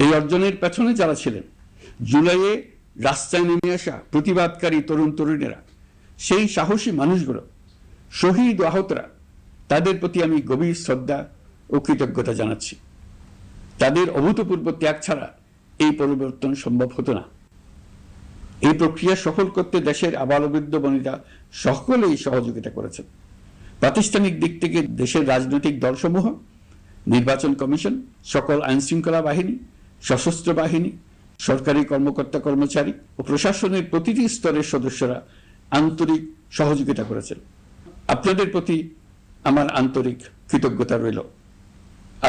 এই অর্জনের পেছনে যারা ছিলেন, জুলাইয়ে রাস্তায় নেমে আসা প্রতিবাদকারী তরুণ তরুণীরা, সেই সাহসী মানুষগুলো, শহীদ ও আহতরা, তাদের প্রতি আমি গভীর শ্রদ্ধা ও কৃতজ্ঞতা জানাচ্ছি। তাদের অভূতপূর্ব ত্যাগ ছাড়া এই পরিবর্তন সম্ভব হতো না। এই প্রক্রিয়া সফল করতে দেশের আবালবৃদ্ধ বনিতা সকলেই সহযোগিতা করেছেন। প্রাতিষ্ঠানিক দিক থেকে দেশের রাজনৈতিক দলসমূহ, নির্বাচন কমিশন, সকল আইনশৃঙ্খলা বাহিনী, সশস্ত্র বাহিনী, সরকারি কর্মকর্তা কর্মচারী ও প্রশাসনের প্রতিটি স্তরের সদস্যরা আন্তরিক সহযোগিতা করেছেন। আপনাদের প্রতি আমার আন্তরিক কৃতজ্ঞতা রইল।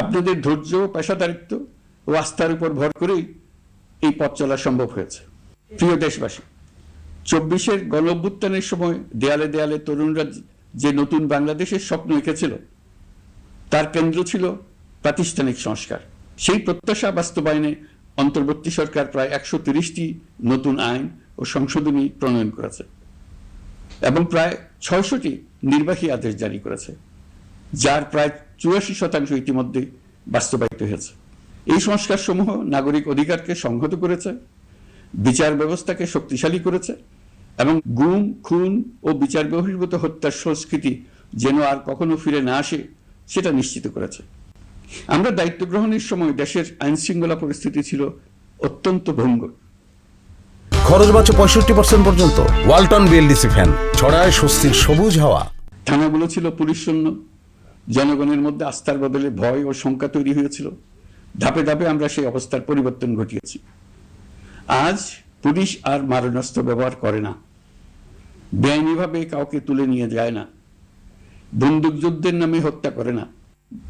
আপনাদের ধৈর্য, পেশাদারিত্ব ও আস্থার উপর ভর করেই এই পথ চলা সম্ভব হয়েছে। প্রিয় দেশবাসী, 24-এর গণঅভ্যুত্থানের সময় দেয়ালে দেয়ালে তরুণরা যে নতুন বাংলাদেশের স্বপ্ন এঁকেছিল, তার কেন্দ্র ছিল প্রাতিষ্ঠানিক সংস্কার। সেই প্রত্যাশা বাস্তবায়নে অন্তর্বর্তী সরকার প্রায় 130টি নতুন আইন ও সংশোধনী প্রণয়ন করেছে এবং প্রায় 600টি নির্বাহী আদেশ জারি করেছে, যার প্রায় 84% ইতিমধ্যে বাস্তবায়িত হয়েছে। এই সংস্কার সমূহ নাগরিক অধিকারকে সংহত করেছে, বিচার ব্যবস্থাকে শক্তিশালী করেছে এবং গুম, খুন ও বিচার বহির্ভূত হত্যার সংস্কৃতি যেন আর কখনো ফিরে না আসে সেটা নিশ্চিত করেছে। আমরা দায়িত্ব গ্রহণের সময় দেশের আইন শৃঙ্খলা পরিস্থিতি ছিল অত্যন্ত ভঙ্গুর। খরচ বাঁচে 65% পর্যন্ত। ওয়ালটন বিএলডিসি ফ্যান ছড়ায় স্বস্তির সবুজ হাওয়া। থানাগুলো ছিল পুলিশ শূন্য, জনগণের মধ্যে আস্থার বদলে ভয় ও শঙ্কা তৈরি হয়েছিল। ধাপে ধাপে আমরা সেই অবস্থার পরিবর্তন ঘটিয়েছি। আজ পুলিশ আর মারণাস্ত্র ব্যবহার করে না, বেআইনিভাবে কাউকে তুলে নিয়ে যায় না, বন্দুক যুদ্ধের নামে হত্যা করে না,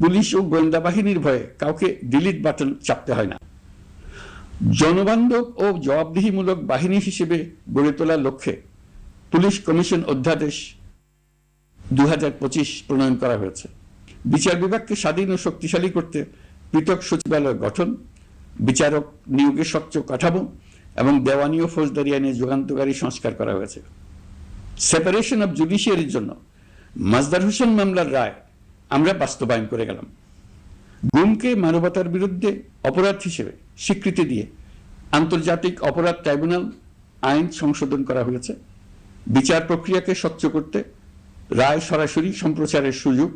পুলিশ ও গোয়েন্দা বাহিনীর ভয়ে কাউকে ডিলিট বাটন চাপতে হয় না। জনবান্ধব ও জবাবদিহিমূলক বাহিনী হিসেবে গড়ে তোলার লক্ষ্যে পুলিশ কমিশন অধ্যাদেশ 2025 প্রণয়ন করা হয়েছে। বিচার বিভাগকে স্বাধীন ও শক্তিশালী করতে পৃথক সচিবালয় গঠন, বিচারক নিয়োগের স্বচ্ছ কাঠামো এবং দেওয়ানি ও ফৌজদারি আইনে যুগান্তকারী সংস্কার করা হয়েছে। সেপারেশন অব জুডিশিয়ারির জন্য মাজদার হোসেন মামলার রায় আমরা বাস্তবায়ন করে গেলাম। গুমকে মানবতার বিরুদ্ধে অপরাধ হিসেবে স্বীকৃতি দিয়ে আন্তর্জাতিক অপরাধ ট্রাইব্যুনাল আইন সংশোধন করা হয়েছে। বিচার প্রক্রিয়াকে স্বচ্ছ করতে রায় সরাসরি সম্প্রচারের সুযোগ,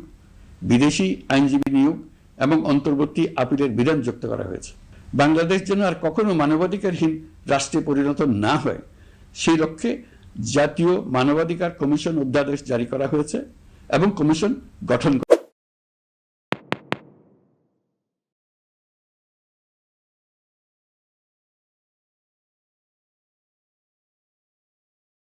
বিদেশি আইনজীবী নিয়োগ এবং অন্তর্বর্তী আপিলের বিধান যুক্ত করা হয়েছে। বাংলাদেশ যেন আর কখনো মানবাধিকারহীন রাষ্ট্রে পরিণত না হয় সেই লক্ষ্যে জাতীয় মানবাধিকার কমিশন অধ্যাদেশ জারি করা হয়েছে এবং কমিশন গঠন